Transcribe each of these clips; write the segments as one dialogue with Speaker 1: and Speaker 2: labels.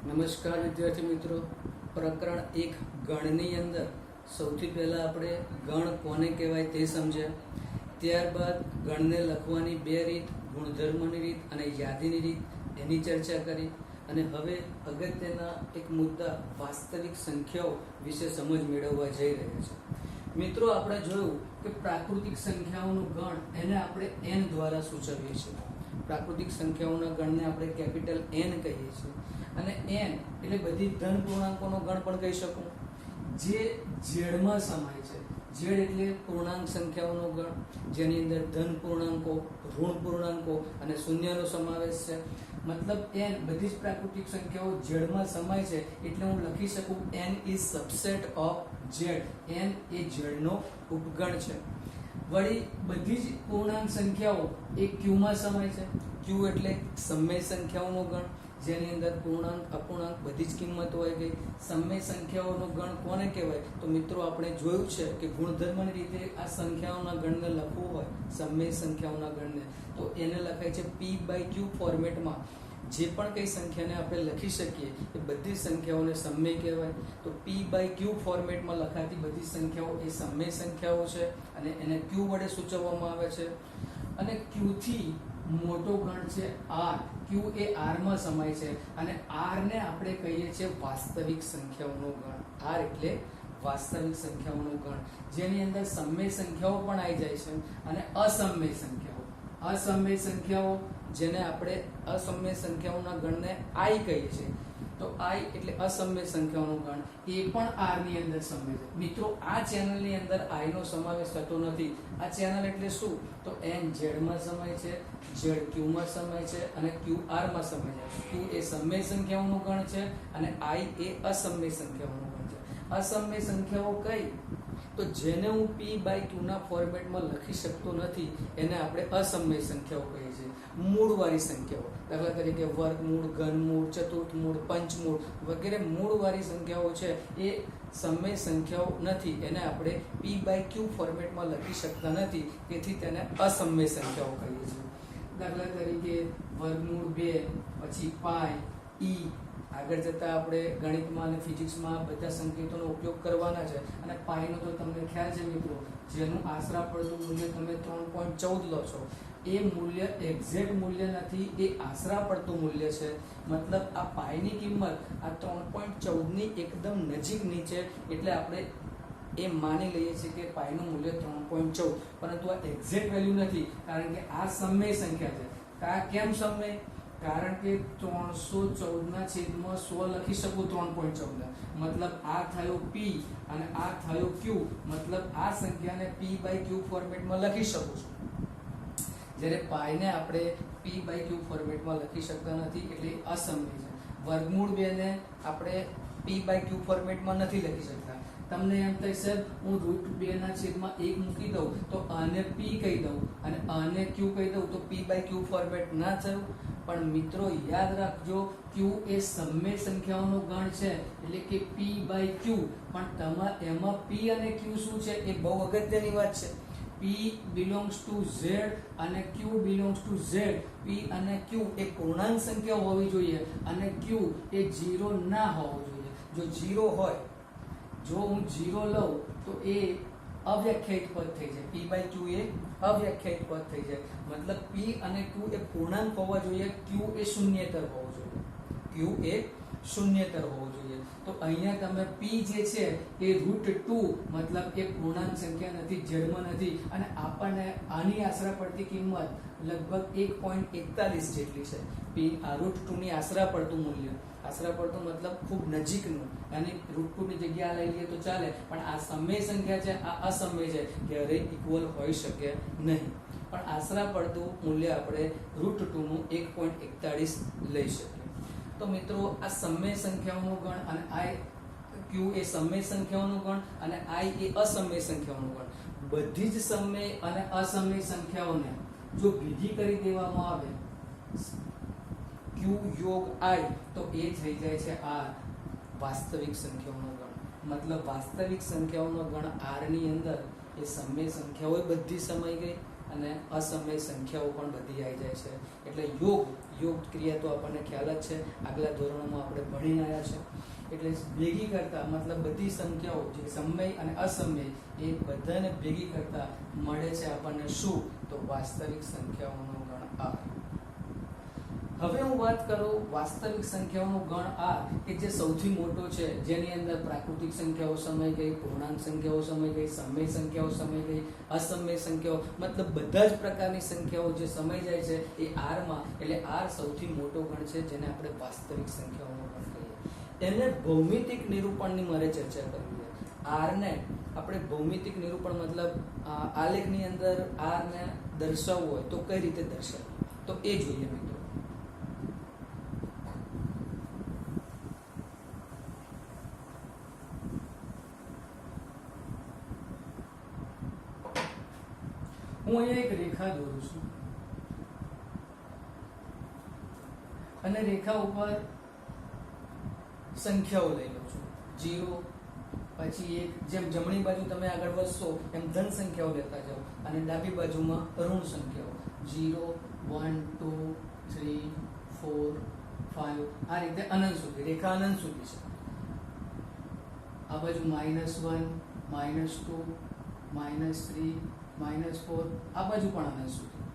Speaker 1: નમસ્કાર વિદ્યાર્થી મિત્રો, પ્રકરણ 1 ગણની અંદર સૌથી પહેલા આપણે ગણ કોને કહેવાય તે સમજ્યા. ત્યારબાદ ગણને લખવાની બે રીત, ગુણધર્મની રીત અને યાદીની રીત, એની ચર્ચા કરી. અને હવે અગત્યના એક મુદ્દા વાસ્તવિક સંખ્યાઓ વિશે સમજ મેળવવા જઈ રહ્યા છે. મિત્રો, આપણે જોયું કે પ્રાકૃતિક સંખ્યાઓનું ગણ એને આપણે n દ્વારા સૂચવીએ છીએ. પ્રાકૃતિક સંખ્યાઓના ગણને આપણે કેપિટલ N કહીએ છીએ. અને n એટલે બધી ધન પૂર્ણાંકોનો ગણ પણ કહી શકું, જે ઝેડમાં સમાય છે. ઝેડ એટલે પૂર્ણાંક સંખ્યાઓનો ગણ, જેની અંદર ધન પૂર્ણાંકો, ઋણ પૂર્ણાંકો અને શૂન્યનો સમાવેશ છે. મતલબ n બધી જ પ્રાકૃતિક સંખ્યાઓ ઝેડમાં સમાય છે, એટલે હું લખી શકું n is subset of Z. n એ ઝેડનો ઉપગણ છે. વળી બધી જ પૂર્ણાંક સંખ્યાઓ એ q માં સમાય છે. q એટલે સમય સંખ્યાઓનો ગણ, જેની અંદર પૂર્ણાંક અપૂર્ણાંક બધી જ કિંમતો હોય ગઈ. સમય સંખ્યાઓનો ગણ કોને કહેવાય? તો મિત્રો, આપણે જોયું છે કે ગુણધર્મની રીતે આ સંખ્યાઓના ગણને લખવું હોય, સમય સંખ્યાઓના ગણને, તો એને લખાય છે p/q ફોર્મેટમાં. જે પણ કઈ સંખ્યાને આપણે લખી શકીએ એ બધી સંખ્યાઓને સમય કહેવાય. તો p/q ફોર્મેટમાં લખાતી બધી સંખ્યાઓ એ સમય સંખ્યાઓ છે અને એને q વડે સૂચવવામાં આવે છે. અને q થી મોટો ગણ છે r. q એ r માં સમાય છે અને r ને આપણે કહીએ છીએ વાસ્તવિક સંખ્યાઓનો ગણ. r એટલે વાસ્તવિક સંખ્યાઓનો ગણ, જેની અંદર સમય સંખ્યાઓ પણ આવી જાય છે અને અસમય સંખ્યાઓ. અસમય સંખ્યાઓ જેને આપણે અસમય સંખ્યાઓના ગણને i કહીએ છીએ. તો i એટલે અસમય સંખ્યાઓનો ગણ, એ પણ r ની અંદર સમાય છે. મિત્રો, આ ચેનલની અંદર i નો સમાવેશ થતો નથી. આ ચેનલ એટલે શું? તો n z માં સમાય છે, z q માં સમાય છે અને q r માં સમાય છે. q એ સમય સંખ્યાઓનો ગણ છે અને i એ અસમય સંખ્યાઓનો ગણ છે. અસમય સંખ્યાઓ કઈ? તો જેને હું p/q ના ફોર્મેટમાં લખી શકતો નથી એને આપણે અસમય સંખ્યાઓ કહીએ છીએ. મૂળવાળી સંખ્યાઓ, દાખલા તરીકે વર્ગમૂળ, ઘનમૂળ, ચતુર્થમૂળ, પંચમૂળ વગેરે મૂળવાળી સંખ્યાઓ છે, એ સમય સંખ્યાઓ નથી. એને આપણે p/q ફોર્મેટમાં લખી શકતા નથી, તેથી તેને અસમય સંખ્યાઓ કહીએ છીએ. દાખલા તરીકે વર્ગમૂળ 2, પછી પાઈ, e. આગળ જતા આપણે ગણિતમાં અને ફિઝિક્સમાં બધા સંકેતોનો ઉપયોગ કરવાના છે. અને પાઈનો તો તમને ખ્યાલ છે મિત્રો, જેનું આશરા પડતું મૂલ્ય તમે 3.14 લો છો. એ મૂલ્ય એક્ઝેક્ટ મૂલ્ય નથી, એ આશરા પડતું મૂલ્ય છે. મતલબ આ પાઈની કિંમત આ 3.14 ની એકદમ નજીકની છે, એટલે આપણે એ માની લઈએ છીએ કે પાઈનું મૂલ્ય 3.14, પરંતુ આ એક્ઝેક્ટ વેલ્યુ નથી, કારણ કે આ સમય સંખ્યા છે. કેમ સમય? કારણ કે 314/100 લખી શકું 3.14. મતલબ આ થયો p અને આ થયો q. મતલબ આ સંખ્યાને p/q ફોર્મેટમાં લખી શકું છું. જ્યારે પાઈને આપણે p/q ફોર્મેટમાં લખી શકતા નથી, એટલે અસમય છે. વર્ગમૂળ 2 ને આપણે p/q ફોર્મેટમાં નથી લખી શકતા. તમને એમ થાય સર, હું √2/1 મૂકી દઉં તો આને p કહી દઉં અને આને q કહી દઉં તો p/q ફોર્મેટ ના થયું. પણ મિત્રો, યાદ રાખજો, q એ સમય સંખ્યાઓનો ગણ છે, એટલે કે p/q. પણ એમાં p અને q શું છે એ બહુ અગત્યની વાત છે. p belongs to z અને q belongs to z. p અને q એ પૂર્ણાંક સંખ્યાઓ હોવી જોઈએ અને q એ 0 ના હોવો જોઈએ. જો 0 હોય, જો હું 0 લઉં તો એ અવ્યાખ્યાયિત પદ થઈ જાય. p/q એ અવ્યાખ્યાયિત પદ થઈ જાય. મતલબ p અને q એ પૂર્ણાંક હોવા જોઈએ, q એ શૂન્યેતર હોવો જોઈએ. q એ શૂન્યેતર હોવો જોઈએ. તો અહીંયા તમે p જે છે એ √2, મતલબ એ પૂર્ણાંક સંખ્યા નથી, જડમાં નથી, અને આપણને આની આશરા પડતી કિંમત લગભગ 1.41 જેટલી છે. p આ √2 ની આશરા પડતું મૂલ્ય, આશરા પડતું મતલબ ખૂબ નજીકનું, અને √2 ની જગ્યા લઈ લઈએ તો ચાલે, પણ આ સમય સંખ્યા છે, આ અસમય છે, ક્યારેય ઇક્વલ હોઈ શકે નહીં. પણ આશરા પડતું મૂલ્ય આપણે √2 નું 1.41 લઈ શકીએ. તો મિત્રો, આ સમય સંખ્યાઓનો ગણ અને q એ સમય સંખ્યાઓનો ગણ અને i એ અસમય સંખ્યાઓનો ગણ. બધી જ સમય અને અસમય સંખ્યાઓને જો ભેગી કરી દેવામાં આવે q યોગ i, તો એ થઈ જાય છે r, વાસ્તવિક સંખ્યાઓનો ગણ. મતલબ વાસ્તવિક સંખ્યાઓનો ગણ r ની અંદર એ સમય સંખ્યાઓ બધી સમાઈ ગઈ અને અસમય સંખ્યાઓ પણ બધી આવી જાય છે. એટલે યોગ ક્રિયા તો આપણને ખ્યાલ જ છે, આગલા ધોરણોમાં આપણે ભણીને આવ્યા છે. એટલે ભેગી કરતા મતલબ બધી સંખ્યાઓ જે સમય અને અસમય એ બધાને ભેગી કરતા મળે છે આપણને શું? તો વાસ્તવિક સંખ્યાઓનો ગણ r. હવે હું વાત કરું વાસ્તવિક સંખ્યાઓનો ગણ r કે જે સૌથી મોટો છે, જેની અંદર પ્રાકૃતિક સંખ્યાઓ સમય ગઈ, પૂર્ણાંક સંખ્યાઓ સમય ગઈ, સમય સંખ્યાઓ સમય ગઈ, અસમય સંખ્યાઓ, મતલબ બધા જ પ્રકારની સંખ્યાઓ જે સમય જાય છે એ r માં. એટલે r સૌથી મોટો ગણ છે, જેને આપણે વાસ્તવિક સંખ્યાઓનો ગણ કહીએ. એને ભૌમિતિક નિરૂપણની મારે ચર્ચા કરવી છે. r ને આપણે ભૌમિતિક નિરૂપણ મતલબ આલેખની અંદર r ને દર્શાવવું હોય તો કઈ રીતે દર્શાવવું, તો એ જોઈએ મિત્રો. હું અહીંયા એક રેખા દોરું છું અને રેખા ઉપર સંખ્યાઓ લઈ લઉં છું. 0 પછી 1, જેમ જમણી બાજુ તમે આગળ વધશો એમ ધન સંખ્યાઓ લેતા જાઓ અને ડાબી બાજુમાં ઋણ સંખ્યાઓ 0 1 2 3 4 5 આ રીતે અનંત સુધી. રેખા અનંત સુધી છે. આ બાજુ -1 -2 -3 -4, આ બાજુ પણ અનંત સુધી.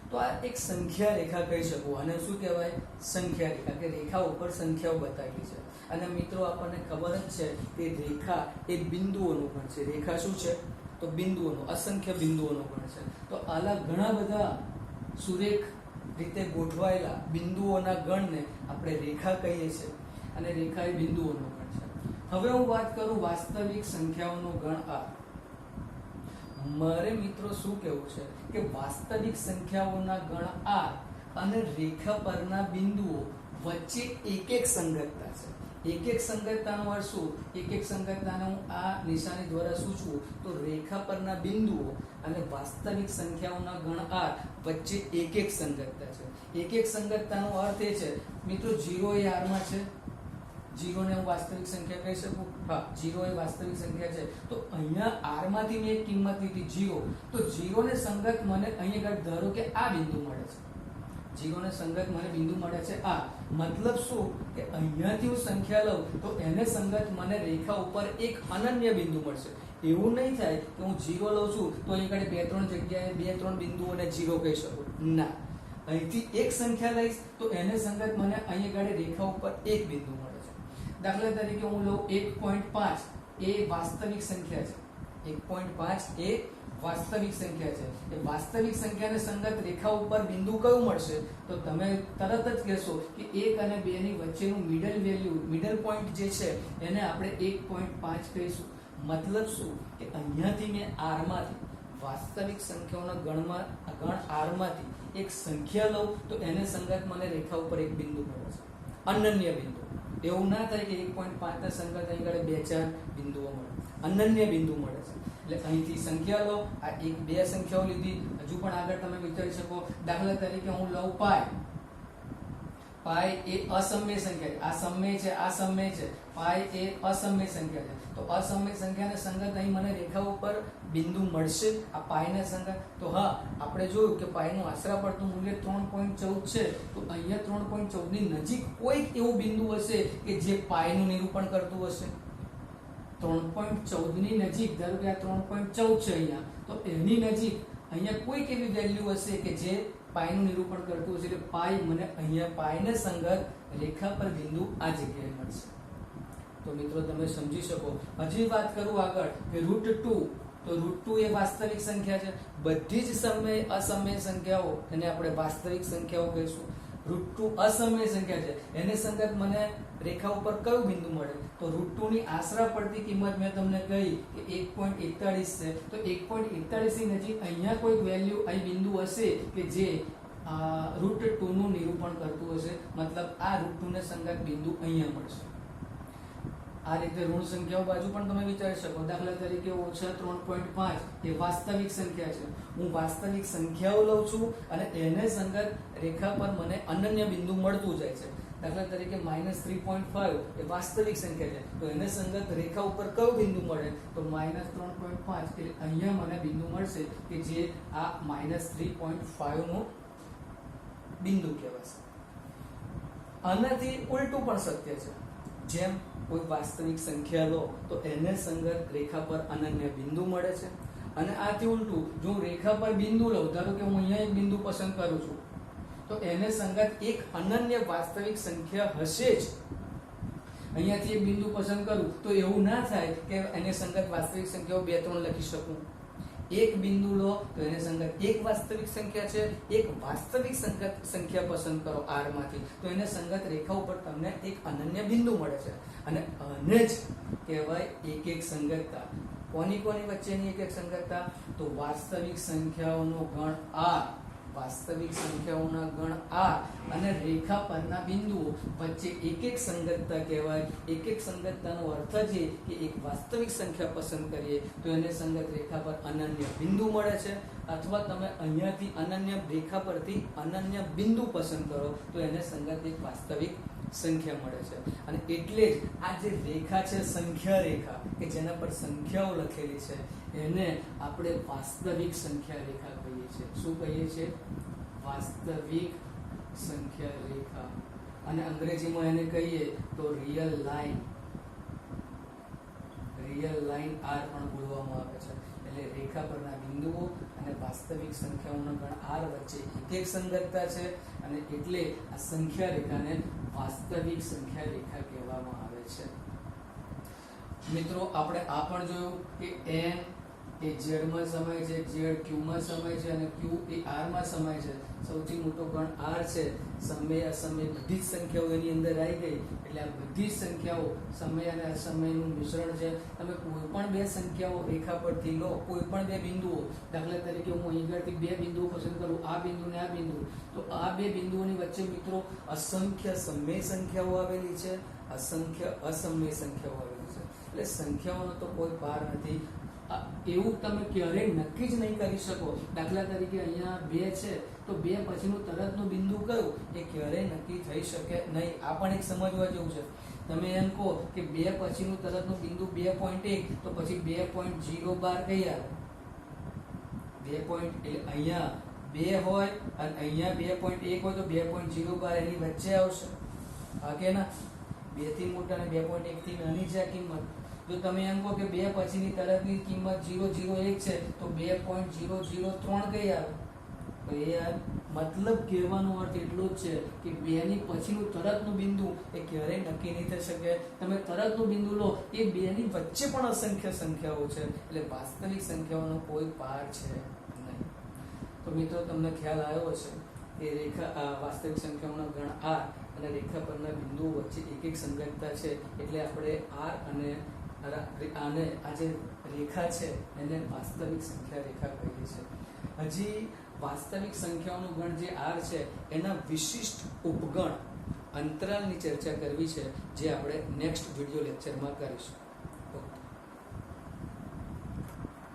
Speaker 1: તો આ એક સંખ્યા રેખા કહી શકું. અને શું કહેવાય? સંખ્યા રેખા, કે રેખા ઉપર સંખ્યાઓ બતાવેલી છે. અને મિત્રો આપણને ખબર જ છે કે રેખા એ બિંદુઓનું ગણ છે. રેખા શું છે? તો બિંદુઓનું, અસંખ્ય બિંદુઓનું ગણ છે. તો આલા ઘણા બધા સુરેખ રીતે ગોઠવાયેલા બિંદુઓના ગણને આપણે રેખા કહીએ છીએ. અને રેખા એ બિંદુઓનું ગણ છે. હવે હું વાત કરું વાસ્તવિક સંખ્યાઓનો ગણ r. મારે મિત્રો શું કહેવું છે કે વાસ્તવિક સંખ્યાઓના ગણ r અને રેખા પરના બિંદુઓ વચ્ચે એક સંગતતા છે. એક સંગતતાનો અર્થ શું? એક સંગતતાને હું આ નિશાની દ્વારા સૂચવું તો રેખા પરના બિંદુઓ અને વાસ્તવિક સંખ્યાઓના ગણ r વચ્ચે એક સંગતતા છે. એક સંગતતાનો અર્થ એ છે મિત્રો, 0 એ r માં છે. 0 ને હું વાસ્તવિક સંખ્યા કહી શકું? હા, 0 એ વાસ્તવિક સંખ્યા છે. તો અહીંયા r માંથી મેં એક કિંમત લીધી 0, તો 0 ને સંગત મને અહીંયા ધારો કે આ બિંદુ મળે છે. 0 ને સંગત મને બિંદુ મળે છે આ. મતલબ શું કે અહીંયાથી હું સંખ્યા લઉં તો એને સંગત મને રેખા ઉપર એક અનન્ય બિંદુ મળશે. એવું નહીં થાય કે હું 0 લઉં છું તો અહીંયા બે ત્રણ જગ્યાએ 2-3 બિંદુઓને 0 કહી શકું. ના, અહીંથી એક સંખ્યા લઈશ તો એને સંગત મને અહીંયા રેખા ઉપર એક બિંદુ મળે. દાખલા તરીકે હું લઉં 1.5 એ વાસ્તવિક સંખ્યા છે. 1.5 એ વાસ્તવિક સંખ્યા છે. એ વાસ્તવિક સંખ્યાને સંગત રેખા ઉપર બિંદુ કયું મળશે? તો તમે તરત જ કહેશો કે 1 અને 2 ની વચ્ચેનું મિડલ વેલ્યુ, મિડલ પોઈન્ટ જે છે એને આપણે 1.5 કહીશું. મતલબ શું કે અહીંયાથી મેં r માંથી, વાસ્તવિક સંખ્યાઓના ગણ r માંથી એક સંખ્યા લઉં તો એને સંગત મને રેખા ઉપર એક બિંદુ મળે છે, અનન્ય બિંદુ. એવું ના થાય કે 1.5 ના સંગત અહીં 2-4 બિંદુઓ મળે, અનન્ય બિંદુ મળે છે. એટલે અહીંથી સંખ્યા લો, આ 1-2 સંખ્યાઓ લીધી. હજુ પણ આગળ તમે વિચારી શકો. દાખલા તરીકે હું લઉં પાઈ. પાઈ એ અસમય સંખ્યા છે. આ સમય છે, આ સમય છે. પાઈ એ અસમય સંખ્યા છે. તો અસમય સંખ્યાને સંગત અહીં મને રેખા ઉપર બિંદુ મળશે, આ પાઈને સંગત. તો હા, આપણે જોયું કે પાઈનું આશરા પડતું મૂલ્ય 3.14 છે. તો અહીંયા 3.14 ની નજીક કોઈક એવું બિંદુ હશે કે જે પાઈનું નિરૂપણ કરતું હશે. 3.14 ની નજીક, ધારો કે આ 3.14 છે અહીંયા, તો એની નજીક અહીંયા કોઈક એવી વેલ્યુ હશે કે જે પાઈનું નિરૂપણ કરતું હશે. એટલે પાઈ મને અહીંયા પાઈને સંગત રેખા પર બિંદુ આ જગ્યાએ મળશે. તો મિત્રો તમે સમજી શકો. હજી વાત કરું આગળ કે √2. તો √2 એ વાસ્તવિક સંખ્યા છે. બધી જ સમય અસમય સંખ્યાઓ એને આપણે વાસ્તવિક સંખ્યાઓ કહીશું. √2 અસમય સંખ્યા છે, એને સંગત મને રેખા ઉપર કયું બિંદુ મળે? તો √2 ની આશરા પડતી કિંમત મેં તમને કહી કે 1.41 છે. તો 1.41 ની નજીક અહીંયા કોઈક વેલ્યુ, અહીં બિંદુ હશે કે જે √2 નું નિરૂપણ કરતું હશે. મતલબ આ √2 ને સંગત બિંદુ અહીંયા મળશે. આ રીતે ઋણ સંખ્યાઓ બાજુ પણ તમે વિચારી શકો. દાખલા તરીકે -3.5 એ વાસ્તવિક સંખ્યા છે. હું વાસ્તવિક સંખ્યાઓ લઉં છું અને એને સંગત રેખા પર મને અનન્ય બિંદુ મળતું જાય છે. દાખલા તરીકે -3.5 એ વાસ્તવિક સંખ્યા છે, તો એને સંગત રેખા ઉપર કયું બિંદુ મળે? તો -3.5 એટલે અહીંયા મને બિંદુ મળશે કે જે આ -3.5 નું બિંદુ કહેવાશે. આનાથી ઉલટું પણ શક્ય છે. જેમ કોઈ વાસ્તવિક સંખ્યા લો તો એને સંગત રેખા પર અનન્ય બિંદુ મળે છે, અને આથી ઉલટું જો હું રેખા પર બિંદુ લઉં, ધારો કે હું અહીંયા એક બિંદુ પસંદ કરું છું, તો એને સંગત એક અનન્ય વાસ્તવિક સંખ્યા હશે જ. અહીંયાથી એક બિંદુ પસંદ કરું તો એવું ના થાય કે એને સંગત વાસ્તવિક સંખ્યાઓ 2 3 લખી શકું. એક બિંદુ લો તો એને સંગત એક વાસ્તવિક સંખ્યા છે, એક વાસ્તવિક સંખ્યા પસંદ કરો r માંથી, તો એને સંગત રેખા ઉપર તમને એક અનન્ય બિંદુ મળે છે. અને આને જ કહેવાય એક એક સંગતતા. કોની વચ્ચેની એક એક સંગતતા? તો વાસ્તવિક સંખ્યાઓનો ગણ r, વાસ્તવિક સંખ્યાઓના ગણ r અને રેખા પરના બિંદુઓ વચ્ચે એક એક સંગતતા કહેવાય. એક એક સંગતતાનો અર્થ છે કે એક વાસ્તવિક સંખ્યા પસંદ કરીએ તો એને સંગત રેખા પર અનન્ય બિંદુ મળે છે, અથવા તમે અહીંયાથી અનન્ય રેખા પરથી અનન્ય બિંદુ પસંદ કરો તો એને સંગત એક વાસ્તવિક સંખ્યા મળે છે. અને એટલે જ આ જે રેખા છે, સંખ્યા રેખા, કે જેના પર સંખ્યાઓ લખેલી છે, એને આપણે વાસ્તવિક સંખ્યા રેખા કહીએ છીએ. શું કહીએ છીએ? વાસ્તવિક સંખ્યા રેખા. અને અંગ્રેજીમાં એને કહીએ તો રિયલ લાઈન r પણ બોલવામાં આવે છે. એટલે રેખા પરના બિંદુઓ અને વાસ્તવિક સંખ્યાઓના ગણ r વચ્ચે એક એક સંગતતા છે, અને એટલે આ સંખ્યા રેખાને વાસ્તવિક સંખ્યા રેખા કહેવામાં આવે છે. મિત્રો, આપણે આ પણ જોયું કે n એ z માં સમાય છે, z q માં સમાય છે, અને q એ r માં સમાય છે. સૌથી મોટો ગણ r છે. સમય અસમય બધી જ સંખ્યાઓ એની અંદર આવી ગઈ, એટલે આ બધી જ સંખ્યાઓ સમય અને અસમયનું મિશ્રણ છે. તમે કોઈ પણ બે સંખ્યાઓ રેખા પરથી લો, કોઈ પણ બે બિંદુઓ, દાખલા તરીકે હું અહીંયાથી બે બિંદુઓ પસંદ કરું, આ બિંદુ ને આ બિંદુ, તો આ બે બિંદુઓની વચ્ચે મિત્રો અસંખ્ય સમય સંખ્યાઓ આવેલી છે, અસંખ્ય અસમય સંખ્યાઓ આવેલી છે. એટલે સંખ્યાઓનો તો કોઈ પાર નથી. એવું તમે ક્યારેય નક્કી જ નહીં કરી શકો. દાખલા તરીકે અહીંયા 2 છે તો 2 પછીનું તરતનું બિંદુ કયું એ ક્યારેય નક્કી થઈ શકે નહીં. આ પણ એક સમજવા જેવું છે. તમે એમ કહો કે 2 પછીનું તરતનું બિંદુ 2.1 તો પછી 2.012 કઈ આવે? 2 એટલે અહીંયા 2 હોય અને અહીંયા 2.1 હોય તો 2.012 એની વચ્ચે આવશે. હા કે ના? 2 થી મોટા અને 2.1 થી નાની છે આ કિંમત. જો તમે એમ કહો કે 2 પછીની તરફની કિંમત 0.01 છે તો 2.003 કઈ આવે? તો એ મતલબ કહેવાનો અર્થ એટલો જ છે કે 2 ની પછીનું તરતનું બિંદુ એ ક્યારેય નક્કી નહીં થઈ શકે. તમે તરતનું બિંદુ લો, એ 2 ની વચ્ચે પણ અસંખ્ય સંખ્યાઓ છે, એટલે વાસ્તવિક સંખ્યાઓનો કોઈ પાર છે નહીં. તો મિત્રો, તમને ખ્યાલ આવ્યો હશે કે રેખા વાસ્તવિક સંખ્યાઓનો ગણ r અને રેખા પરના બિંદુઓ વચ્ચે એક એક સંગતતા છે, એટલે આપણે r અને આ જે રેખા છે એને વાસ્તવિક સંખ્યા રેખા કહીએ છીએ. હજી વાસ્તવિક સંખ્યાઓનું ગણ જે r છે એના વિશિષ્ટ ઉપગણ અંતરાલની ચર્ચા કરવી છે, જે આપણે નેક્સ્ટ વિડિયો લેક્ચરમાં કરીશું.